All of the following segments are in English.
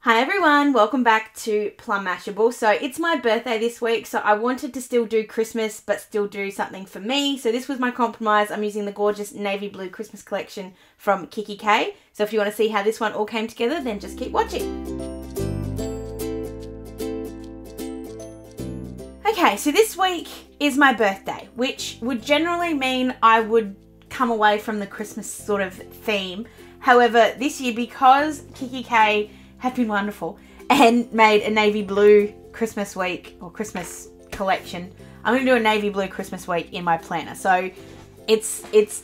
Hi everyone, welcome back to Plum Mashable. So it's my birthday this week, so I wanted to still do Christmas but still do something for me. So this was my compromise. I'm using the gorgeous navy blue Christmas collection from kikki.K. So if you want to see how this one all came together, then just keep watching. Okay, so this week is my birthday, which would generally mean I would come away from the Christmas sort of theme. However, this year, because kikki.K have been wonderful and made a navy blue Christmas week or Christmas collection, I'm going to do a navy blue Christmas week in my planner. So it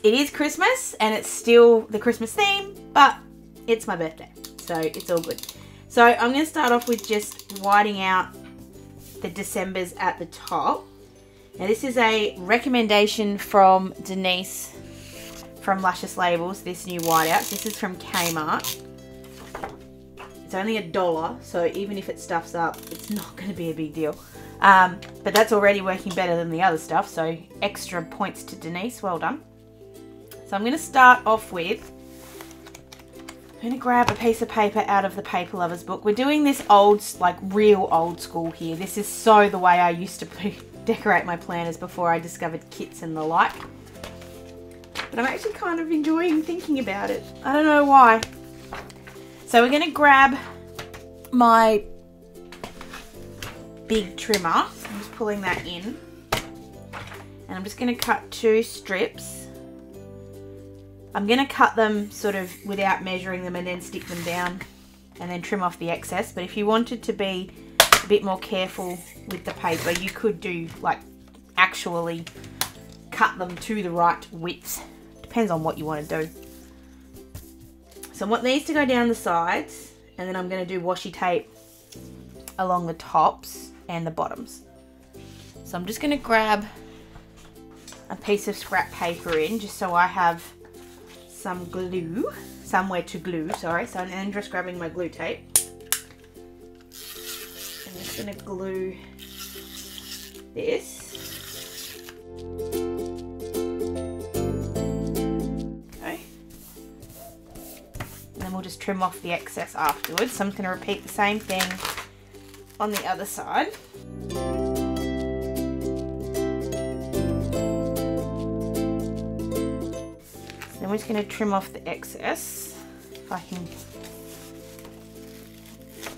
is Christmas and it's still the Christmas theme, but it's my birthday, so it's all good. So I'm going to start off with just whiting out the Decembers at the top. Now this is a recommendation from Denise from Luscious Labels, this new whiteout. This is from Kmart. It's only $1, so even if it stuffs up, it's not going to be a big deal. But that's already working better than the other stuff, so extra points to Denise, well done. So I'm going to start off with, I'm going to grab a piece of paper out of the Paper Lovers book. We're doing this old, like real old school here. This is so the way I used to decorate my planners before I discovered kits and the like. But I'm actually kind of enjoying thinking about it. I don't know why. So we're going to grab my big trimmer. I'm just pulling that in. And I'm just going to cut 2 strips. I'm going to cut them sort of without measuring them and then stick them down and then trim off the excess. But if you wanted to be a bit more careful with the paper, you could do like actually cut them to the right width. Depends on what you want to do. So I want these to go down the sides, and then I'm going to do washi tape along the tops and the bottoms. So I'm just going to grab a piece of scrap paper in, just so I have some glue, somewhere to glue, sorry. So I'm then just grabbing my glue tape. I'm just going to glue this. We'll just trim off the excess afterwards. So I'm just going to repeat the same thing on the other side. So then we're just going to trim off the excess. If I can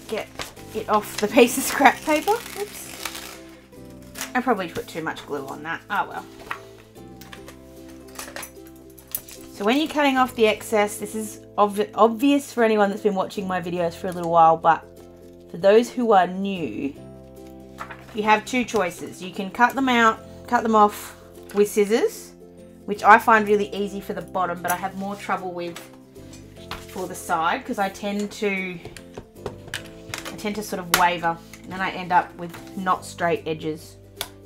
get it off the piece of scrap paper. Oops. I probably put too much glue on that. Oh well. So when you're cutting off the excess, this is obvious for anyone that's been watching my videos for a little while, but for those who are new, you have 2 choices. You can cut them off with scissors, which I find really easy for the bottom, but I have more trouble with for the side because I tend to sort of waver and then I end up with not straight edges.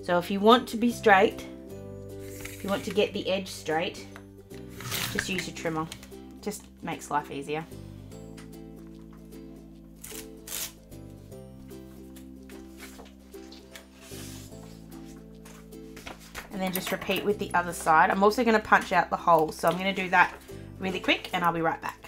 So if you want to be straight, if you want to get the edge straight, just use your trimmer. Just makes life easier. And then just repeat with the other side. I'm also going to punch out the holes, so I'm going to do that really quick and I'll be right back.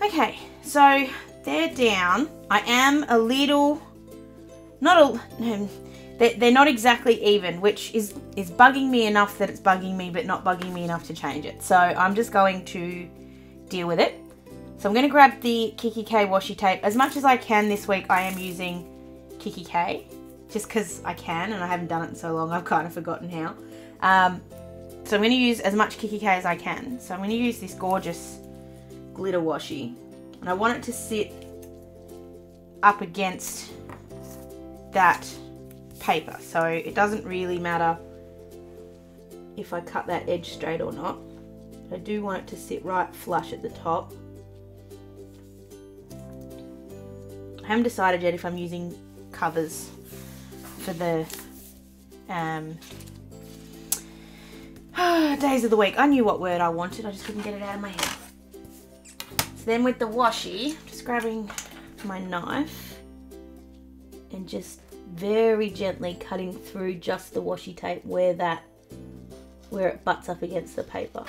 Okay, so they're down. I am a little, they're not exactly even, which is bugging me enough that it's bugging me, but not bugging me enough to change it. So I'm just going to deal with it. So I'm going to grab the kikki.K washi tape. As much as I can this week, I am using kikki.K, just because I can, and I haven't done it in so long, I've kind of forgotten how. So I'm going to use as much kikki.K as I can. So I'm going to use this gorgeous glitter washi, and I want it to sit up against that paper, so it doesn't really matter if I cut that edge straight or not. I do want it to sit right flush at the top. I haven't decided yet if I'm using covers for the days of the week. I knew what word I wanted, I just couldn't get it out of my head. So then with the washi, just grabbing my knife and just very gently cutting through just the washi tape where it butts up against the paper.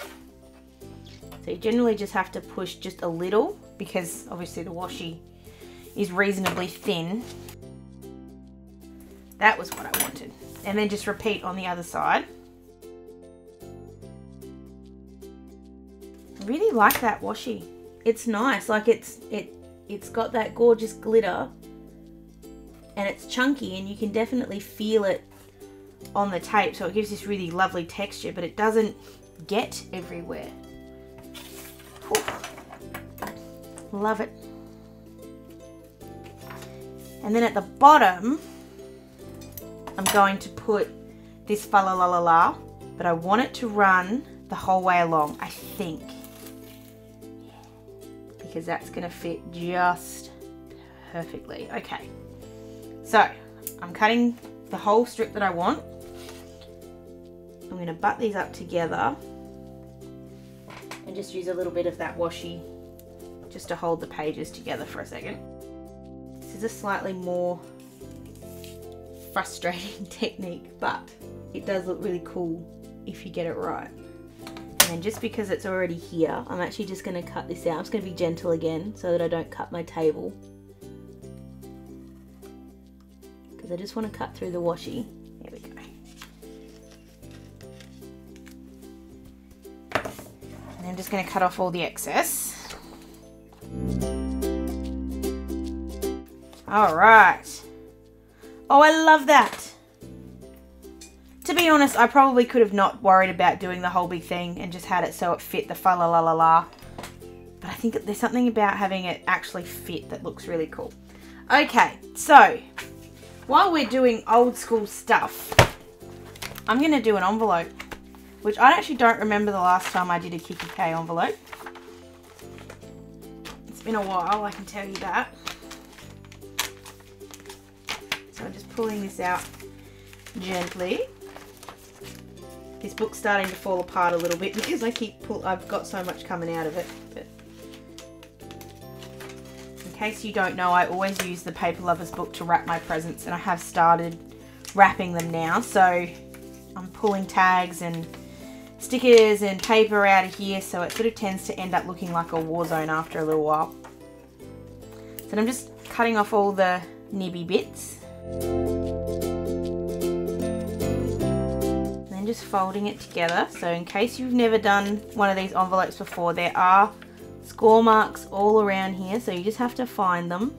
So you generally just have to push just a little because obviously the washi is reasonably thin. That was what I wanted. And then just repeat on the other side. I really like that washi. It's nice, like it's got that gorgeous glitter and it's chunky and you can definitely feel it on the tape, so it gives this really lovely texture, but it doesn't get everywhere. Whew. Love it. And then at the bottom, I'm going to put this fa la la la la, but I want it to run the whole way along, I think, because that's going to fit just perfectly. Okay, so I'm cutting the whole strip that I want. I'm going to butt these up together and just use a little bit of that washi just to hold the pages together for a second. This is a slightly more frustrating technique, but it does look really cool if you get it right. And then just because it's already here, I'm actually just going to cut this out. I'm just going to be gentle again so that I don't cut my table, because I just want to cut through the washi. There we go. And I'm just going to cut off all the excess. Alright. Oh, I love that. To be honest, I probably could have not worried about doing the whole big thing and just had it so it fit the fa la la la la. But I think there's something about having it actually fit that looks really cool. Okay, so while we're doing old school stuff, I'm going to do an envelope, which I actually don't remember the last time I did a kikki.K envelope. It's been a while, I can tell you that. So I'm just pulling this out gently. This book's starting to fall apart a little bit because I've got so much coming out of it. But in case you don't know, I always use the Paper Lovers book to wrap my presents, and I have started wrapping them now. So I'm pulling tags and stickers and paper out of here, so it sort of tends to end up looking like a war zone after a little while. So I'm just cutting off all the nibby bits. And then just folding it together. So in case you've never done one of these envelopes before, there are score marks all around here, so you just have to find them.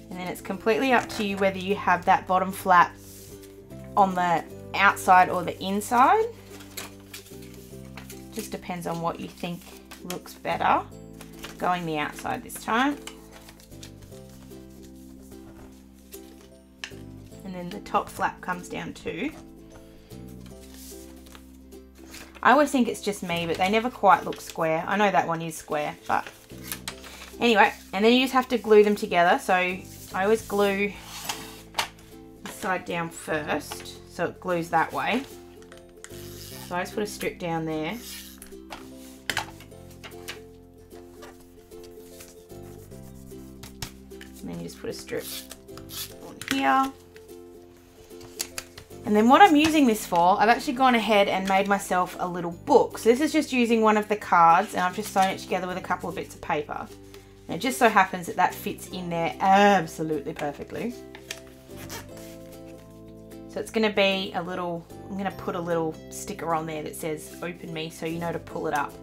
And then it's completely up to you whether you have that bottom flap on the outside or the inside. Just depends on what you think looks better. Going the outside this time. And then the top flap comes down too. I always think it's just me, but they never quite look square. I know that one is square, but anyway. And then you just have to glue them together. So I always glue the side down first, so it glues that way. So I just put a strip down there. And then you just put a strip on here. And then what I'm using this for, I've actually gone ahead and made myself a little book. So this is just using one of the cards, and I've just sewn it together with a couple of bits of paper. And it just so happens that that fits in there absolutely perfectly. So it's going to be a little, I'm going to put a little sticker on there that says open me, so you know to pull it up.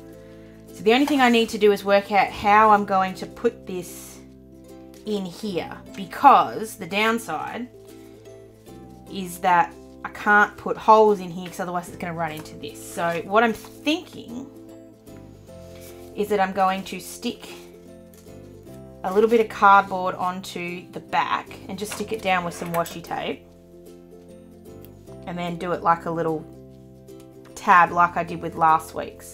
So the only thing I need to do is work out how I'm going to put this in here, because the downside is that I can't put holes in here because otherwise it's going to run into this. So what I'm thinking is that I'm going to stick a little bit of cardboard onto the back and just stick it down with some washi tape. and then do it like a little tab like I did with last week's.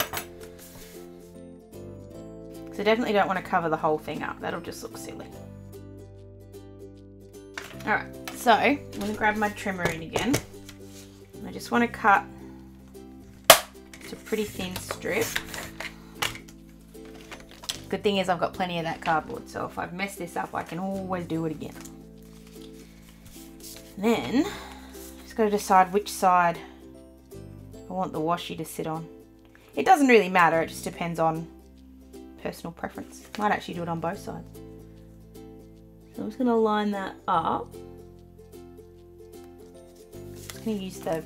So definitely don't want to cover the whole thing up, that'll just look silly. Alright, so I'm going to grab my trimmer in again. I just want to cut just a pretty thin strip. Good thing is I've got plenty of that cardboard, so if I've messed this up I can always do it again. And then just got to decide which side I want the washi to sit on. It doesn't really matter, it just depends on personal preference. Might actually do it on both sides. So I'm just going to line that up. I'm going to use the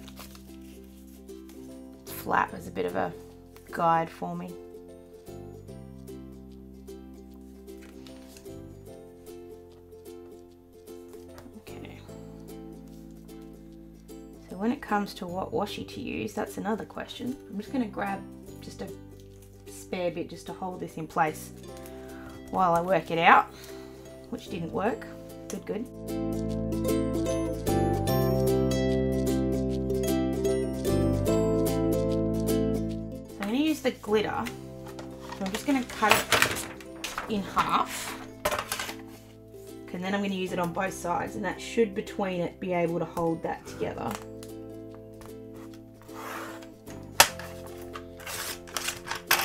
flap as a bit of a guide for me. Okay. So when it comes to what washi to use, that's another question. I'm just going to grab just a spare bit just to hold this in place while I work it out, which didn't work. Good. So I'm going to use the glitter. So I'm just going to cut it in half. And then I'm going to use it on both sides, and that should between it be able to hold that together.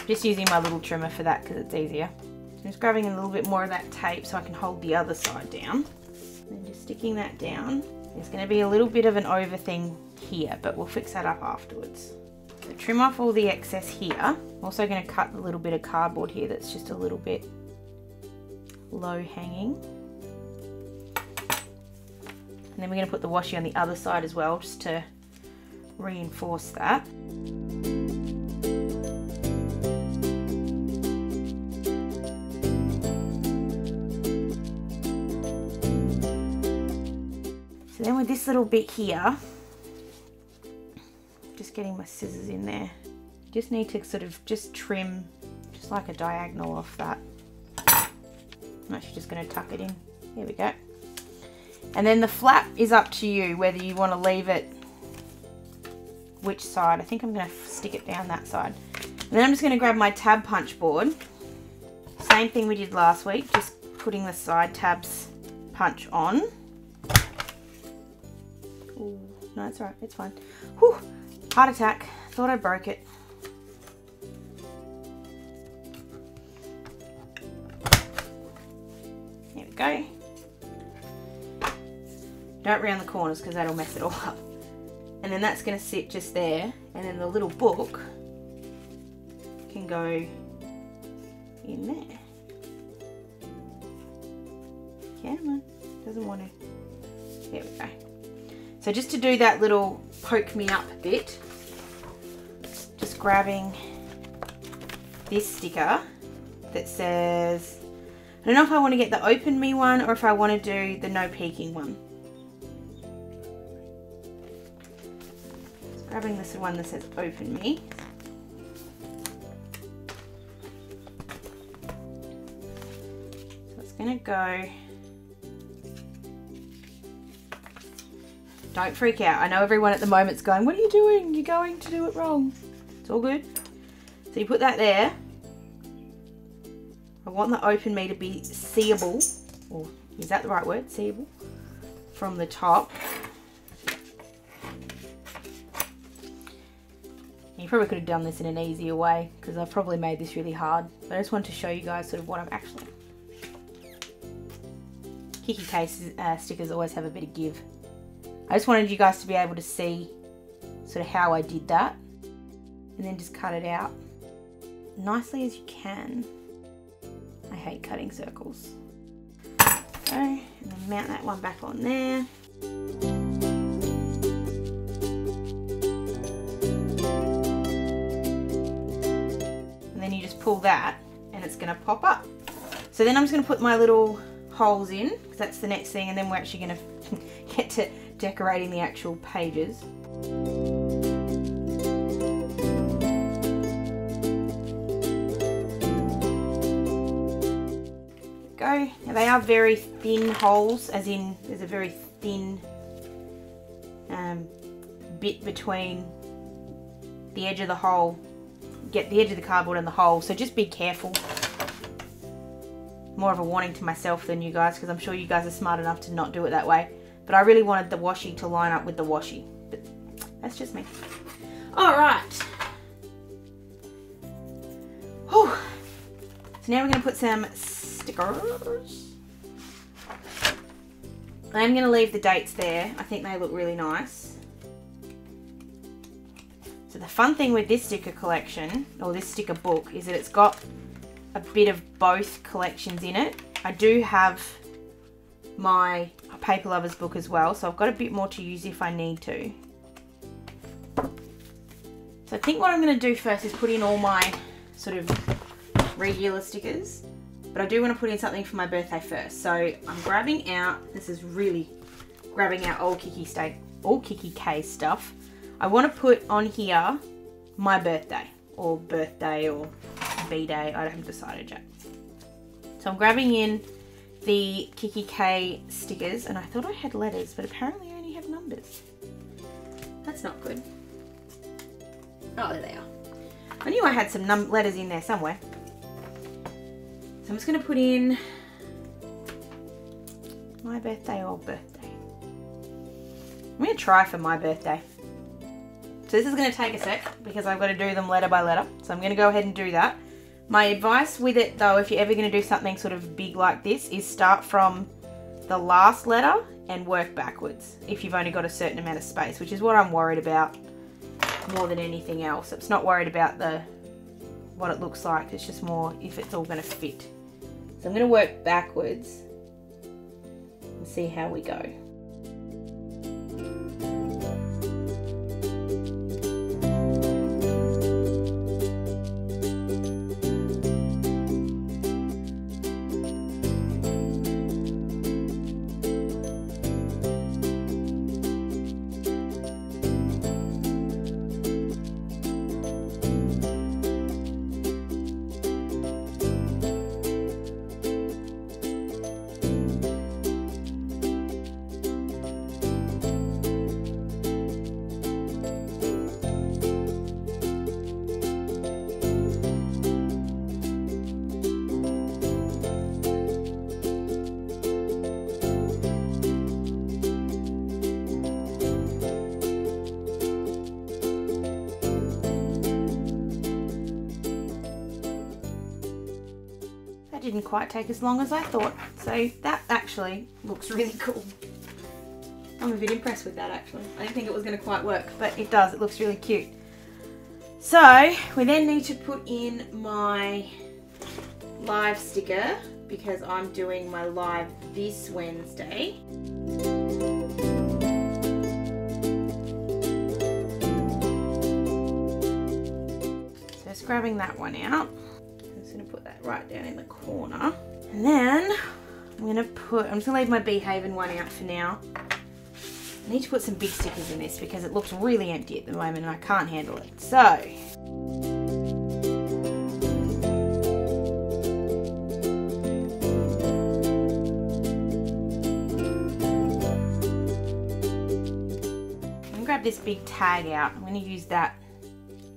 Just using my little trimmer for that because it's easier. So I'm just grabbing a little bit more of that tape so I can hold the other side down. And just sticking that down. There's going to be a little bit of an over thing here, but we'll fix that up afterwards. So trim off all the excess here. I'm also going to cut a little bit of cardboard here that's just a little bit low hanging. And then we're going to put the washi on the other side as well, just to reinforce that. So then with this little bit here, just getting my scissors in there, just need to sort of just trim just like a diagonal off that. I'm actually just going to tuck it in. There we go. And then the flap is up to you whether you want to leave it which side. I think I'm going to stick it down that side. And then I'm just going to grab my tab punch board. Same thing we did last week, just putting the side tabs punch on. Ooh, no, it's alright, it's fine. Whew, heart attack. Thought I broke it. There we go. Don't round the corners because that'll mess it all up. And then that's going to sit just there, and then the little book can go in there. Come on, doesn't want to. There we go. So just to do that little poke me up bit, just grabbing this sticker that says, I don't know if I want to get the open me one or if I want to do the no peeking one. Just grabbing this one that says open me. So it's going to go. Don't freak out. I know everyone at the moment's going, what are you doing? You're going to do it wrong. It's all good. So you put that there. I want the open me to be seeable, or is that the right word? Seeable from the top. You probably could have done this in an easier way because I've probably made this really hard. But I just wanted to show you guys sort of what I'm actually. kikki.K stickers always have a bit of give. I just wanted you guys to be able to see sort of how I did that, and then just cut it out nicely as you can. I hate cutting circles. Okay, and then mount that one back on there. And then you just pull that and it's going to pop up. So then I'm just going to put my little holes in, because that's the next thing, and then we're actually going to get to decorating the actual pages. Go. Now they are very thin holes, as in there's a very thin bit between the edge of the hole, get the edge of the cardboard and the hole, so just be careful. More of a warning to myself than you guys, because I'm sure you guys are smart enough to not do it that way. But I really wanted the washi to line up with the washi. But that's just me. Alright. So now we're going to put some stickers. I'm going to leave the dates there. I think they look really nice. So the fun thing with this sticker collection, or this sticker book, is that it's got a bit of both collections in it. I do have my Paper Lovers book as well, so I've got a bit more to use if I need to. So I think what I'm going to do first is put in all my sort of regular stickers, but I do want to put in something for my birthday first. So I'm grabbing out, this is really grabbing out all kikki.K stuff. I want to put on here my birthday or B-Day, I haven't decided yet. So I'm grabbing in the kikki.K stickers, and I thought I had letters, but apparently I only have numbers. That's not good. Oh, there they are. I knew I had some letters in there somewhere. So I'm just going to put in my birthday or birthday. I'm going to try for my birthday. So this is going to take a sec because I've got to do them letter by letter. So I'm going to go ahead and do that. My advice with it though, if you're ever going to do something sort of big like this, is start from the last letter and work backwards if you've only got a certain amount of space, which is what I'm worried about more than anything else. It's not worried about what it looks like, it's just more if it's all going to fit. So I'm going to work backwards and see how we go. Didn't quite take as long as I thought, so that actually looks really cool. I'm a bit impressed with that actually. I didn't think it was going to quite work, but it does. It looks really cute. So we then need to put in my live sticker because I'm doing my live this Wednesday. So just grabbing that one out. I'm going to put that right down in the corner, and then I'm just going to leave my Beehaven one out for now. I need to put some big stickers in this because it looks really empty at the moment and I can't handle it. So I'm going to grab this big tag out. I'm going to use that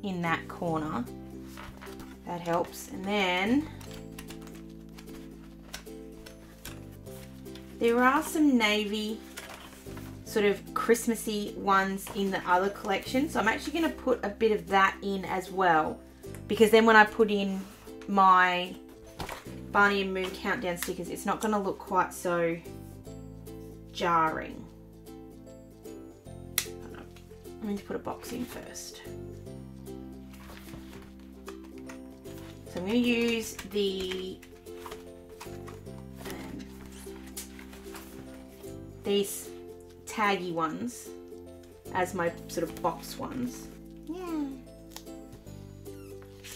in that corner. That helps. And then there are some navy sort of Christmassy ones in the other collection, so I'm actually going to put a bit of that in as well, because then when I put in my Barney and Moon countdown stickers, it's not going to look quite so jarring. I need to put a box in first. So I'm going to use these taggy ones as my sort of box ones. Yeah.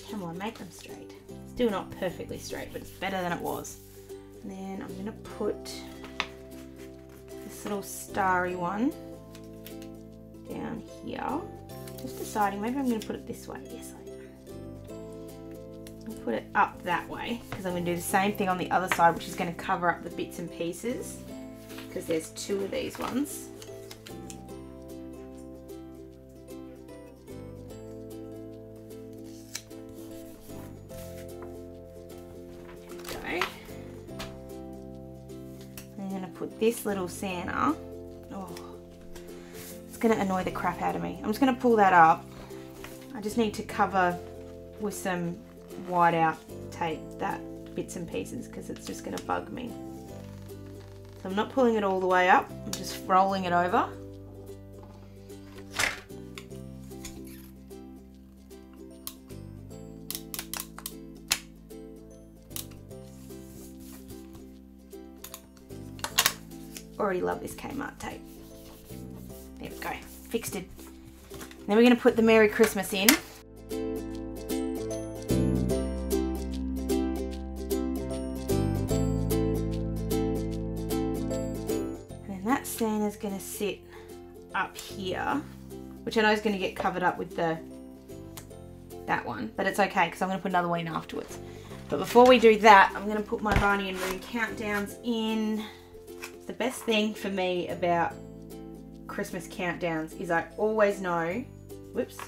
Come on, make them straight. Still not perfectly straight, but it's better than it was. And then I'm going to put this little starry one down here. Just deciding, maybe I'm going to put it this way. Yes, I am. I'll put it up that way because I'm going to do the same thing on the other side, which is going to cover up the bits and pieces because there's two of these ones. this little Santa, oh, it's going to annoy the crap out of me. I'm just going to pull that up. I just need to cover with some white out tape that bits and pieces because it's just going to bug me. So I'm not pulling it all the way up, I'm just rolling it over. Already love this Kmart tape. There we go, fixed it. Then we're going to put the Merry Christmas in. And then that Santa's going to sit up here, which I know is going to get covered up with that one, but it's okay because I'm going to put another one in afterwards. But before we do that, I'm going to put my Barney and Moon countdowns in. The best thing for me about Christmas countdowns is I always know, whoops,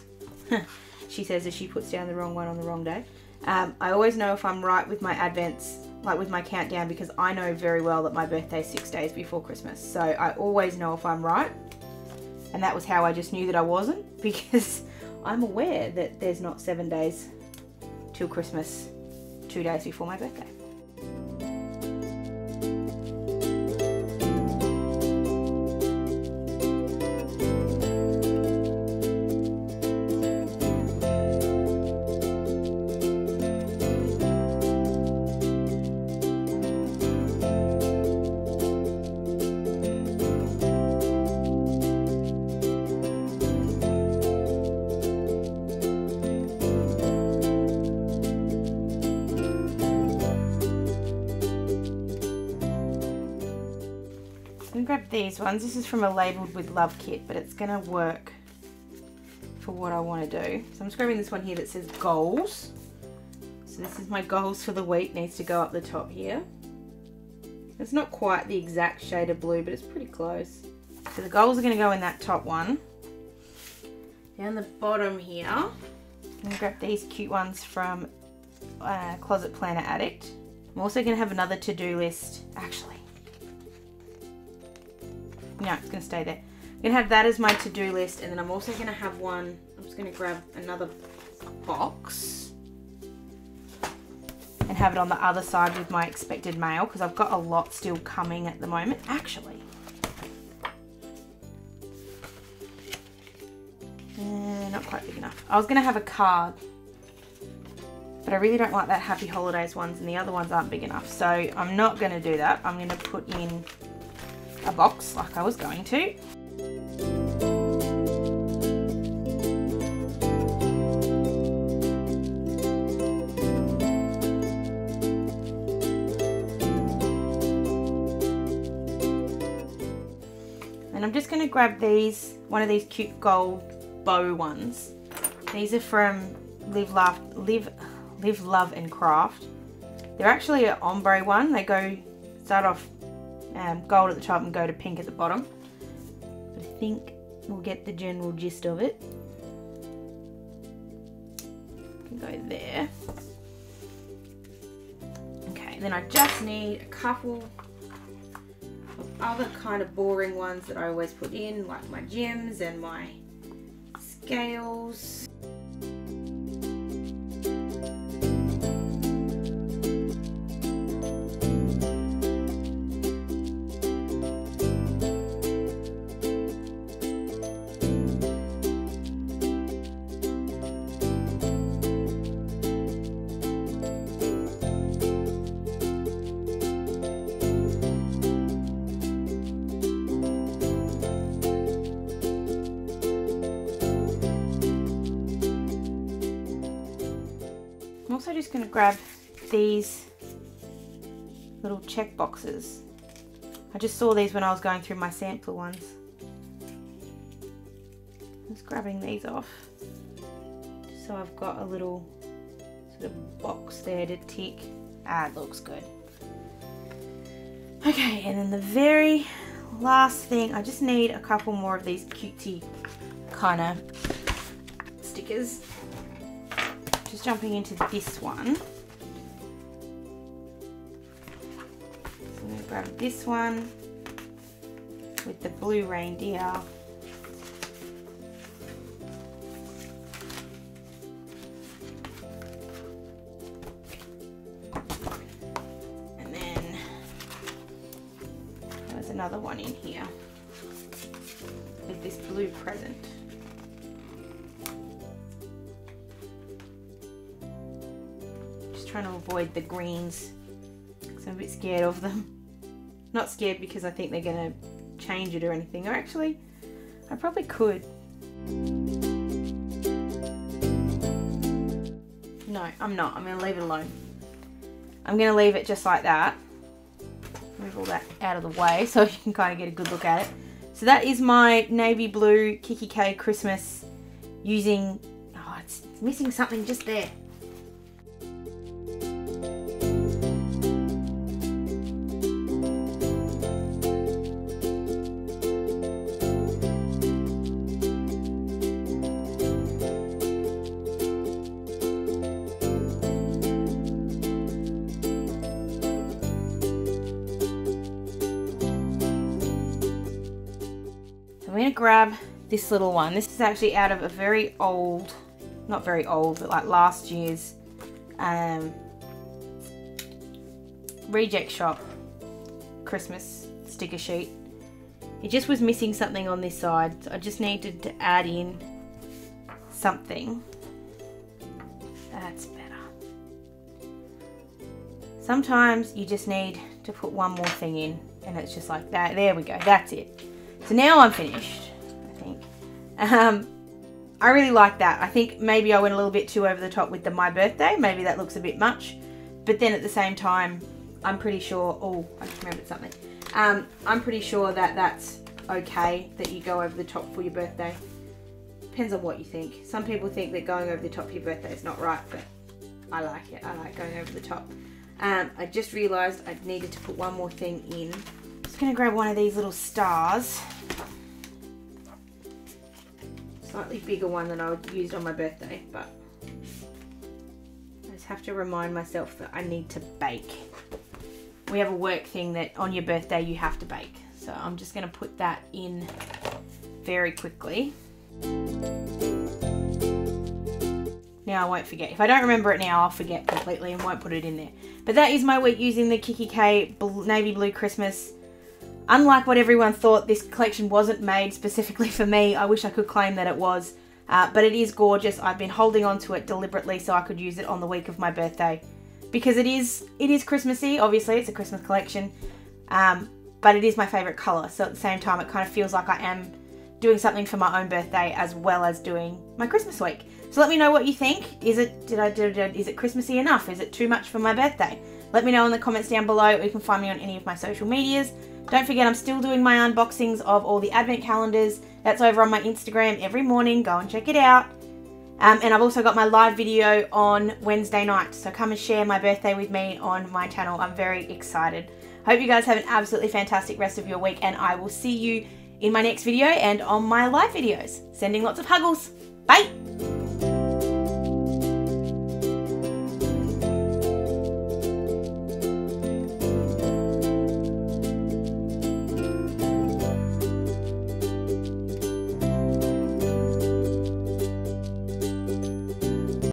she says as she puts down the wrong one on the wrong day. I always know if I'm right with my advents, like with my countdown, because I know very well that my birthday is 6 days before Christmas. So I always know if I'm right. And that was how I just knew that I wasn't, because I'm aware that there's not 7 days till Christmas, 2 days before my birthday. Grab these ones. This is from a Labelled with Love kit, but it's going to work for what I want to do. So I'm just grabbing this one here that says goals. So this is my goals for the week. Needs to go up the top here. It's not quite the exact shade of blue, but it's pretty close. So the goals are going to go in that top one. Down the bottom here, I'm going to grab these cute ones from Closet Planner Addict. I'm also going to have another to-do list. Actually, no, it's going to stay there. I'm going to have that as my to-do list, and then I'm also going to have one, I'm just going to grab another box and have it on the other side with my expected mail, because I've got a lot still coming at the moment. Actually, not quite big enough. I was going to have a card, but I really don't like that Happy Holidays ones, and the other ones aren't big enough, so I'm not going to do that. I'm going to put in a box like I was going to. And I'm just going to grab one of these cute gold bow ones. These are from Live, Love and Craft. They're actually an ombre one. They start off gold at the top and go to pink at the bottom. But I think we'll get the general gist of it. Go there. Okay, then I just need a couple of other kind of boring ones that I always put in, like my gems and my scales. I'm also just going to grab these little check boxes. I just saw these when I was going through my sampler ones. Just grabbing these off, just so I've got a little sort of box there to tick. Ah, it looks good. Okay, and then the very last thing, I just need a couple more of these cutesy kind of stickers. Just jumping into this one. So I'm going to grab this one. with the blue reindeer. And then there's another one in here with this blue present. Just trying to avoid the greens because I'm a bit scared of them. Not scared because I think they're going to change it or anything. Or actually, I probably could. No, I'm not. I'm going to leave it alone. I'm going to leave it just like that. Move all that out of the way so you can kind of get a good look at it. So that is my navy blue kikki.K Christmas using... Oh, it's missing something just there. I'm going to grab this little one. This is actually out of a very old, not very old, but like last year's reject shop Christmas sticker sheet. It just was missing something on this side, so I just needed to add in something. That's better. Sometimes you just need to put one more thing in and it's just like that. There we go, that's it. So now I'm finished, I think. I really like that. I think maybe I went a little bit too over the top with the my birthday. Maybe that looks a bit much. But then at the same time, I'm pretty sure... Oh, I just remembered something. I'm pretty sure that that's okay that you go over the top for your birthday. Depends on what you think. Some people think that going over the top for your birthday is not right, but I like it. I like going over the top. I just realised I needed to put one more thing in. I'm just going to grab one of these little stars. Slightly bigger one than I used on my birthday, but I just have to remind myself that I need to bake. We have a work thing that on your birthday you have to bake. So I'm just going to put that in very quickly. Now I won't forget. If I don't remember it now, I'll forget completely and won't put it in there. But that is my week using the kikki.K Navy Blue Christmas. Unlike what everyone thought, this collection wasn't made specifically for me. I wish I could claim that it was. But it is gorgeous. I've been holding on to it deliberately so I could use it on the week of my birthday. Because it is Christmassy. Obviously, it's a Christmas collection. But it is my favourite colour. So at the same time, it kind of feels like I am doing something for my own birthday as well as doing my Christmas week. So let me know what you think. Is it Christmassy enough? Is it too much for my birthday? Let me know in the comments down below, or you can find me on any of my social medias. Don't forget, I'm still doing my unboxings of all the advent calendars. That's over on my Instagram every morning. Go and check it out. And I've also got my live video on Wednesday night. So come and share my birthday with me on my channel. I'm very excited. Hope you guys have an absolutely fantastic rest of your week, and I will see you in my next video and on my live videos. Sending lots of huggles. Bye!